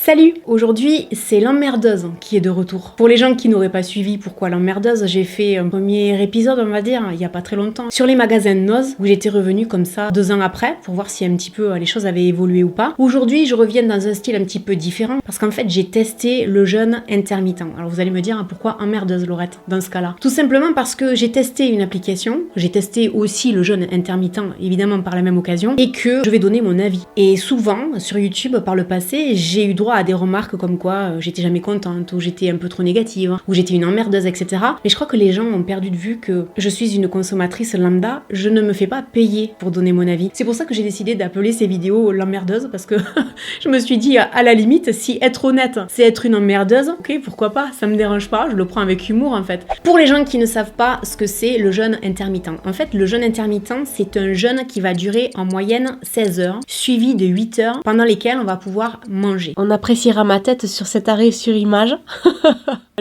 Salut! Aujourd'hui, c'est l'emmerdeuse qui est de retour. Pour les gens qui n'auraient pas suivi pourquoi l'emmerdeuse, j'ai fait un premier épisode, on va dire, il y a pas très longtemps, sur les magasins de Noz, où j'étais revenue comme ça 2 ans après, pour voir si un petit peu les choses avaient évolué ou pas. Aujourd'hui, je reviens dans un style un petit peu différent, parce qu'en fait, j'ai testé le jeûne intermittent. Alors vous allez me dire, pourquoi emmerdeuse, Laurette, dans ce cas-là? Tout simplement parce que j'ai testé une application, j'ai testé aussi le jeûne intermittent, évidemment par la même occasion, et que je vais donner mon avis. Et souvent, sur YouTube, par le passé, j'ai eu droit à des remarques comme quoi j'étais jamais contente, ou j'étais un peu trop négative, ou j'étais une emmerdeuse, etc. Mais je crois que les gens ont perdu de vue que je suis une consommatrice lambda, je ne me fais pas payer pour donner mon avis. C'est pour ça que j'ai décidé d'appeler ces vidéos l'emmerdeuse, parce que je me suis dit, à la limite, si être honnête, c'est être une emmerdeuse, ok, pourquoi pas, ça me dérange pas, je le prends avec humour en fait. Pour les gens qui ne savent pas ce que c'est le jeûne intermittent, en fait, le jeûne intermittent, c'est un jeûne qui va durer en moyenne 16 heures, suivi de 8 heures, pendant lesquelles on va pouvoir manger. On appréciera ma tête sur cet arrêt sur image.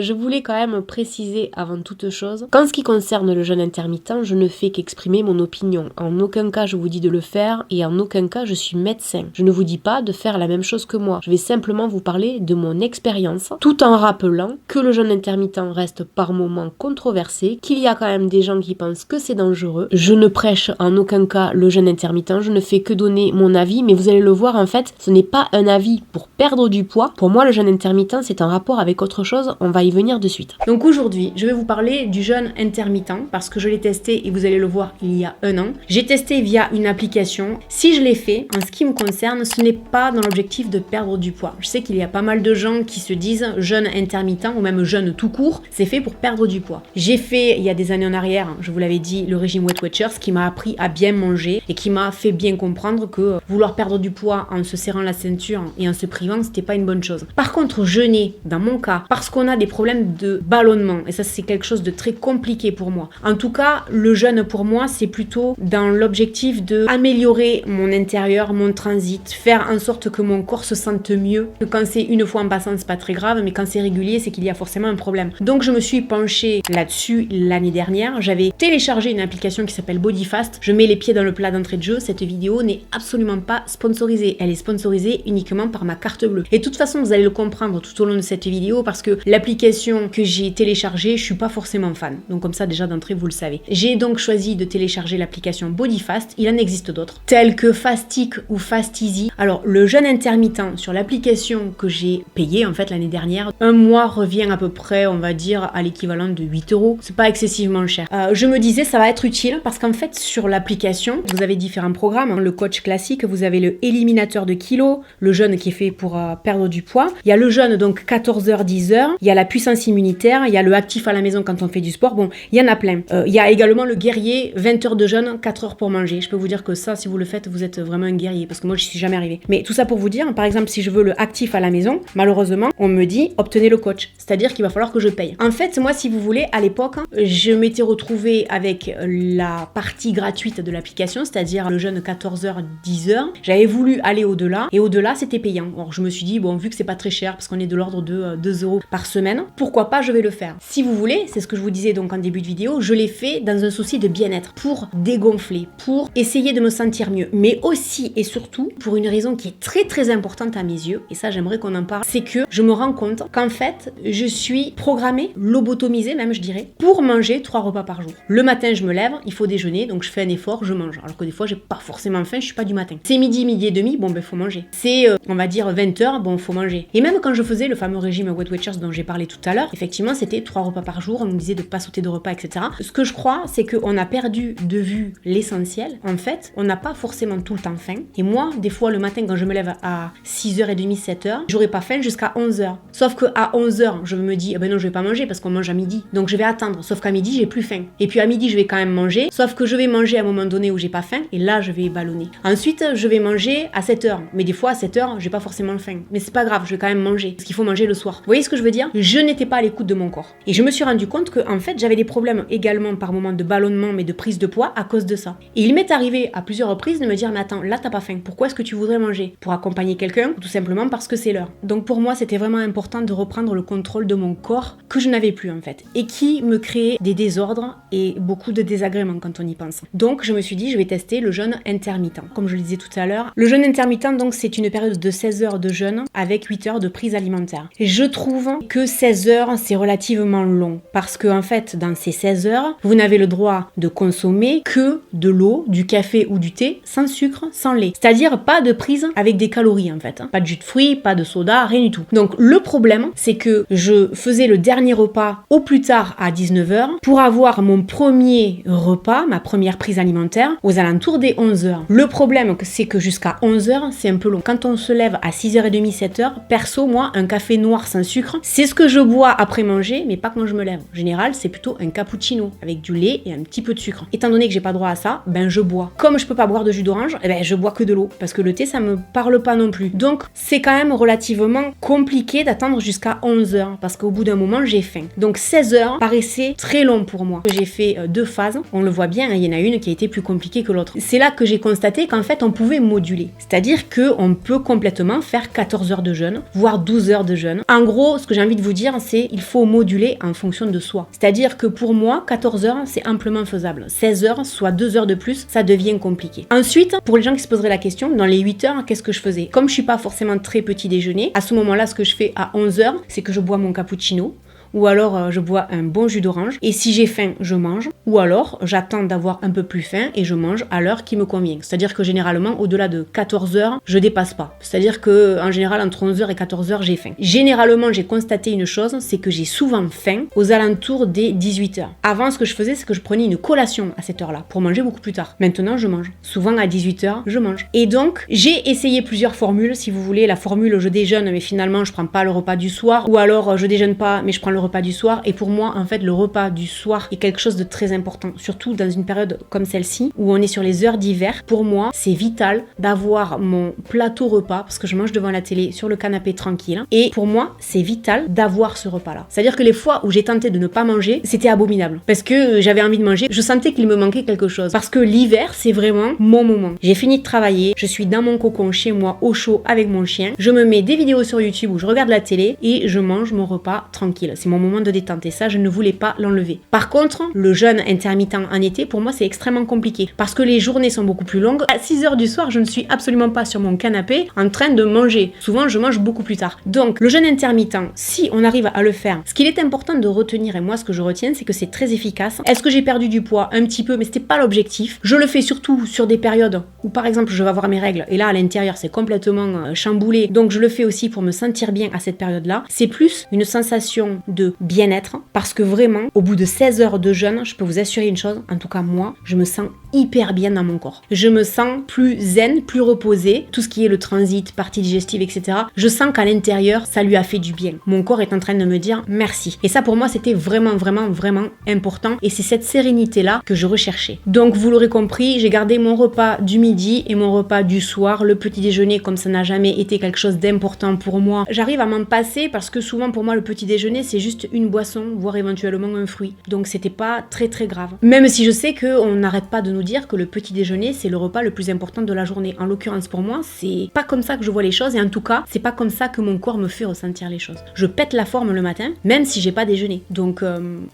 Je voulais quand même préciser avant toute chose qu'en ce qui concerne le jeûne intermittent, je ne fais qu'exprimer mon opinion. En aucun cas je vous dis de le faire et en aucun cas je suis médecin. Je ne vous dis pas de faire la même chose que moi. Je vais simplement vous parler de mon expérience tout en rappelant que le jeûne intermittent reste par moments controversé, qu'il y a quand même des gens qui pensent que c'est dangereux. Je ne prêche en aucun cas le jeûne intermittent, je ne fais que donner mon avis, mais vous allez le voir en fait, ce n'est pas un avis pour perdre du poids. Pour moi, le jeûne intermittent, c'est un rapport avec autre chose, on va y venir de suite. Donc aujourd'hui, je vais vous parler du jeûne intermittent parce que je l'ai testé et vous allez le voir il y a 1 an. J'ai testé via une application. Si je l'ai fait, en ce qui me concerne, ce n'est pas dans l'objectif de perdre du poids. Je sais qu'il y a pas mal de gens qui se disent jeûne intermittent ou même jeûne tout court, c'est fait pour perdre du poids. J'ai fait, il y a des années en arrière, je vous l'avais dit, le régime Weight Watchers qui m'a appris à bien manger et qui m'a fait bien comprendre que vouloir perdre du poids en se serrant la ceinture et en se privant, c'était pas une bonne chose. Par contre, jeûner, dans mon cas, parce qu'on a des problèmes de ballonnement, et ça c'est quelque chose de très compliqué pour moi. En tout cas, le jeûne pour moi, c'est plutôt dans l'objectif de améliorer mon intérieur, mon transit, faire en sorte que mon corps se sente mieux. Que quand c'est une fois en passant, c'est pas très grave, mais quand c'est régulier, c'est qu'il y a forcément un problème. Donc je me suis penchée là-dessus l'année dernière. J'avais téléchargé une application qui s'appelle Bodyfast. Je mets les pieds dans le plat d'entrée de jeu. Cette vidéo n'est absolument pas sponsorisée. Elle est sponsorisée uniquement par ma carte bleue. Et de toute façon, vous allez le comprendre tout au long de cette vidéo parce que l'application que j'ai téléchargée, je suis pas forcément fan. Donc comme ça, déjà d'entrée, vous le savez. J'ai donc choisi de télécharger l'application Bodyfast. Il en existe d'autres, telles que Fastic ou Fast Easy. Alors, le jeûne intermittent sur l'application que j'ai payée en fait l'année dernière, 1 mois revient à peu près, on va dire, à l'équivalent de 8 €. C'est pas excessivement cher. Je me disais, ça va être utile parce qu'en fait, sur l'application, vous avez différents programmes. Hein. Le coach classique, vous avez le éliminateur de kilos, le jeûne qui est fait pour perdre du poids. Il y a le jeûne, donc 14 heures, 10 heures. Il y a la puissance immunitaire. Il y a le actif à la maison quand on fait du sport. Bon, il y en a plein. Il y a également le guerrier, 20 heures de jeûne, 4 heures pour manger. Je peux vous dire que ça, si vous le faites, vous êtes vraiment un guerrier parce que moi, je suis jamais arrivée. Mais tout ça pour vous dire, par exemple, si je veux le actif à la maison, malheureusement, on me dit obtenez le coach. C'est-à-dire qu'il va falloir que je paye. En fait, moi, si vous voulez, à l'époque, je m'étais retrouvée avec la partie gratuite de l'application, c'est-à-dire le jeûne 14 heures, 10 heures. J'avais voulu aller au-delà et au-delà, c'était payant. Alors, je me suis dit, bon, vu que c'est pas très cher parce qu'on est de l'ordre de 2 € par semaine, pourquoi pas, je vais le faire. Si vous voulez, c'est ce que je vous disais donc en début de vidéo, je l'ai fait dans un souci de bien-être, pour dégonfler, pour essayer de me sentir mieux, mais aussi et surtout pour une raison qui est très très importante à mes yeux, et ça j'aimerais qu'on en parle, c'est que je me rends compte qu'en fait, je suis programmée, lobotomisée même je dirais, pour manger 3 repas par jour. Le matin, je me lève, il faut déjeuner, donc je fais un effort, je mange. Alors que des fois, j'ai pas forcément faim, je suis pas du matin. C'est midi, midi et demi, bon ben faut manger. C'est, on va dire 20 heures, bon faut manger. Et même quand je faisais le fameux régime Weight Watchers dont j'ai parlé tout à l'heure, effectivement, c'était 3 repas par jour, on nous disait de pas sauter de repas, etc. Ce que je crois, c'est qu'on a perdu de vue l'essentiel. En fait, on n'a pas forcément tout le temps faim. Et moi, des fois, le matin, quand je me lève à 6h30, 7h, j'aurais pas faim jusqu'à 11h. Sauf que à 11h, je me dis, eh ben non, je vais pas manger parce qu'on mange à midi. Donc je vais attendre. Sauf qu'à midi, j'ai plus faim. Et puis à midi, je vais quand même manger. Sauf que je vais manger à un moment donné où j'ai pas faim. Et là, je vais ballonner. Ensuite, je vais manger à 7h. Mais des fois, à 7h, j'ai pas forcément faim. Mais c'est pas grave, je vais quand même manger. Parce qu'il faut manger le soir. Vous voyez ce que je veux dire? Je je n'étais pas à l'écoute de mon corps. Et je me suis rendu compte que en fait, j'avais des problèmes également par moments de ballonnement, mais de prise de poids à cause de ça. Et il m'est arrivé à plusieurs reprises de me dire, mais attends, là t'as pas faim, pourquoi est-ce que tu voudrais manger? Pour accompagner quelqu'un, tout simplement parce que c'est l'heure. Donc pour moi, c'était vraiment important de reprendre le contrôle de mon corps que je n'avais plus en fait, et qui me créait des désordres et beaucoup de désagréments quand on y pense. Donc je me suis dit, je vais tester le jeûne intermittent. Comme je le disais tout à l'heure, le jeûne intermittent, donc c'est une période de 16 heures de jeûne avec 8 heures de prise alimentaire. Et je trouve que 16 heures, c'est relativement long, parce que en fait, dans ces 16 heures, vous n'avez le droit de consommer que de l'eau, du café ou du thé, sans sucre, sans lait. C'est-à-dire pas de prise avec des calories en fait. Pas de jus de fruits, pas de soda, rien du tout. Donc le problème, c'est que je faisais le dernier repas au plus tard à 19 heures pour avoir mon premier repas, ma première prise alimentaire, aux alentours des 11 heures. Le problème, c'est que jusqu'à 11 heures, c'est un peu long. Quand on se lève à 6h30, 7h, perso, moi, un café noir sans sucre, c'est ce que je bois après manger, mais pas quand je me lève. En général, c'est plutôt un cappuccino avec du lait et un petit peu de sucre. Étant donné que j'ai pas droit à ça, ben je bois. Comme je peux pas boire de jus d'orange, je bois que de l'eau, parce que le thé, ça me parle pas non plus. Donc, c'est quand même relativement compliqué d'attendre jusqu'à 11 heures, parce qu'au bout d'un moment, j'ai faim. Donc 16 heures paraissait très long pour moi. J'ai fait 2 phases, on le voit bien, il y en a une qui a été plus compliquée que l'autre. C'est là que j'ai constaté qu'en fait, on pouvait moduler. C'est-à-dire qu'on peut complètement faire 14 heures de jeûne, voire 12 heures de jeûne. En gros, ce que j'ai envie de vous dire, c'est qu'il faut moduler en fonction de soi. C'est-à-dire que pour moi, 14 heures, c'est amplement faisable. 16 heures, soit 2 heures de plus, ça devient compliqué. Ensuite, pour les gens qui se poseraient la question, dans les 8 heures, qu'est-ce que je faisais? Comme je suis pas forcément très petit déjeuner, à ce moment-là, ce que je fais à 11 heures, c'est que je bois mon cappuccino. Ou alors je bois un bon jus d'orange, et si j'ai faim, je mange, ou alors j'attends d'avoir un peu plus faim et je mange à l'heure qui me convient. C'est-à-dire que généralement, au-delà de 14 heures, je dépasse pas. C'est-à-dire que en général, entre 11 heures et 14 heures, j'ai faim. Généralement, j'ai constaté une chose, c'est que j'ai souvent faim aux alentours des 18 heures. Avant, ce que je faisais, c'est que je prenais une collation à cette heure-là, pour manger beaucoup plus tard. Maintenant, je mange. Souvent à 18 heures, je mange. Et donc, j'ai essayé plusieurs formules, si vous voulez. La formule, je déjeune, mais finalement, je prends pas le repas du soir, ou alors je déjeune pas, mais je prends le repas du soir. Et pour moi, en fait, le repas du soir est quelque chose de très important, surtout dans une période comme celle-ci où on est sur les heures d'hiver. Pour moi, c'est vital d'avoir mon plateau repas, parce que je mange devant la télé sur le canapé tranquille, et pour moi, c'est vital d'avoir ce repas-là. C'est-à-dire que les fois où j'ai tenté de ne pas manger, c'était abominable, parce que j'avais envie de manger, je sentais qu'il me manquait quelque chose, parce que l'hiver, c'est vraiment mon moment. J'ai fini de travailler, je suis dans mon cocon chez moi, au chaud, avec mon chien, je me mets des vidéos sur YouTube où je regarde la télé, et je mange mon repas tranquille. C'est mon moment de détente, et ça, je ne voulais pas l'enlever. Par contre, le jeûne intermittent en été, pour moi, c'est extrêmement compliqué, parce que les journées sont beaucoup plus longues. À 6h du soir, je ne suis absolument pas sur mon canapé en train de manger. Souvent, je mange beaucoup plus tard. Donc, le jeûne intermittent, si on arrive à le faire, ce qu'il est important de retenir, et moi, ce que je retiens, c'est que c'est très efficace. Est-ce que j'ai perdu du poids? Un petit peu, mais c'était pas l'objectif. Je le fais surtout sur des périodes où, par exemple, je vais avoir mes règles, et là, à l'intérieur, c'est complètement chamboulé. Donc, je le fais aussi pour me sentir bien à cette période-là. C'est plus une sensation de bien-être, parce que vraiment, au bout de 16 heures de jeûne, je peux vous assurer une chose, en tout cas moi, je me sens hyper bien dans mon corps. Je me sens plus zen, plus reposée, tout ce qui est le transit, partie digestive, etc. Je sens qu'à l'intérieur, ça lui a fait du bien. Mon corps est en train de me dire merci. Et ça, pour moi, c'était vraiment, vraiment, vraiment important. Et c'est cette sérénité-là que je recherchais. Donc, vous l'aurez compris, j'ai gardé mon repas du midi et mon repas du soir. Le petit déjeuner, comme ça n'a jamais été quelque chose d'important pour moi, j'arrive à m'en passer parce que souvent, pour moi, le petit déjeuner, c'est juste une boisson, voire éventuellement un fruit. Donc, c'était pas très, très grave. Même si je sais qu'on n'arrête pas de nous dire que le petit déjeuner, c'est le repas le plus important de la journée. En l'occurrence, pour moi, c'est pas comme ça que je vois les choses, et en tout cas, c'est pas comme ça que mon corps me fait ressentir les choses. Je pète la forme le matin, même si j'ai pas déjeuné. Donc,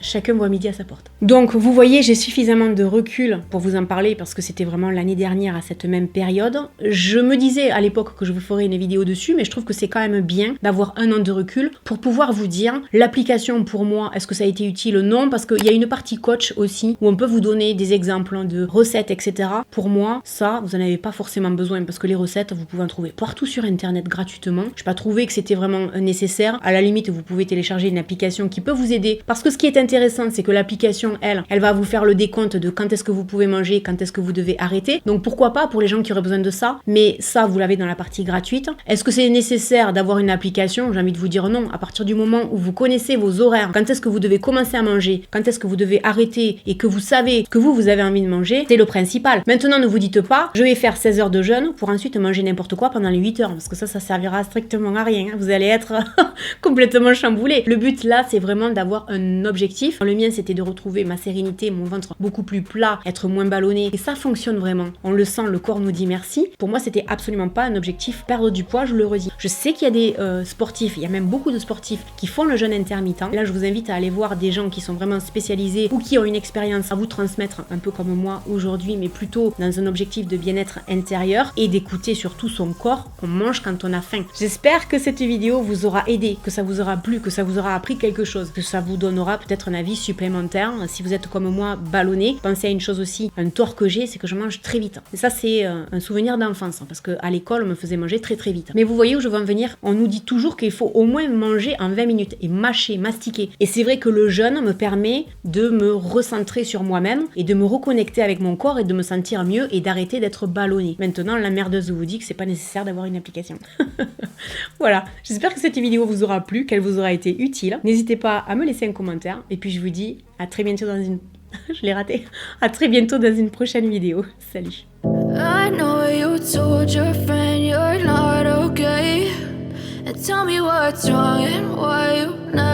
chacun voit midi à sa porte. Donc, vous voyez, j'ai suffisamment de recul pour vous en parler, parce que c'était vraiment l'année dernière à cette même période. Je me disais à l'époque que je vous ferais une vidéo dessus, mais je trouve que c'est quand même bien d'avoir un an de recul pour pouvoir vous dire l'application pour moi, est-ce que ça a été utile? Non, parce qu'il y a une partie coach aussi, où on peut vous donner des exemples de recettes, etc. Pour moi, ça, vous n'en avez pas forcément besoin, parce que les recettes, vous pouvez en trouver partout sur internet gratuitement. Je n'ai pas trouvé que c'était vraiment nécessaire. À la limite, vous pouvez télécharger une application qui peut vous aider, parce que ce qui est intéressant, c'est que l'application, elle va vous faire le décompte de quand est-ce que vous pouvez manger, quand est-ce que vous devez arrêter. Donc pourquoi pas pour les gens qui auraient besoin de ça, mais ça, vous l'avez dans la partie gratuite. Est-ce que c'est nécessaire d'avoir une application? J'ai envie de vous dire non. À partir du moment où vous connaissez connaissez vos horaires, quand est-ce que vous devez commencer à manger, quand est-ce que vous devez arrêter et que vous savez que vous avez envie de manger, c'est le principal. Maintenant, ne vous dites pas, je vais faire 16 heures de jeûne pour ensuite manger n'importe quoi pendant les 8 heures, parce que ça servira strictement à rien. Vous allez être complètement chamboulé. Le but là, c'est vraiment d'avoir un objectif. Le mien, c'était de retrouver ma sérénité, mon ventre beaucoup plus plat, être moins ballonné. Et ça fonctionne vraiment. On le sent, le corps nous dit merci. Pour moi, c'était absolument pas un objectif perdre du poids, je le redis. Je sais qu'il y a des sportifs, il y a même beaucoup de sportifs qui font le jeûne intermittent. Là, je vous invite à aller voir des gens qui sont vraiment spécialisés ou qui ont une expérience à vous transmettre, un peu comme moi aujourd'hui, mais plutôt dans un objectif de bien-être intérieur et d'écouter surtout son corps. On mange quand on a faim. J'espère que cette vidéo vous aura aidé, que ça vous aura plu, que ça vous aura appris quelque chose, que ça vous donnera peut-être un avis supplémentaire. Si vous êtes comme moi ballonné, pensez à une chose aussi, un tort que j'ai, c'est que je mange très vite. Et ça, c'est un souvenir d'enfance, parce qu'à l'école, on me faisait manger très très vite. Mais vous voyez où je veux en venir? On nous dit toujours qu'il faut au moins manger en 20 minutes et mâcher, mastiquer. Et c'est vrai que le jeûne me permet de me recentrer sur moi-même et de me reconnecter avec mon corps et de me sentir mieux et d'arrêter d'être ballonné. Maintenant, la merdeuse vous dit que c'est pas nécessaire d'avoir une application. Voilà, j'espère que cette vidéo vous aura plu, qu'elle vous aura été utile. N'hésitez pas à me laisser un commentaire et puis je vous dis à très bientôt dans une... je l'ai raté. À très bientôt dans une prochaine vidéo. Salut. I know you told your friend you're not okay, and tell me what's wrong and why you never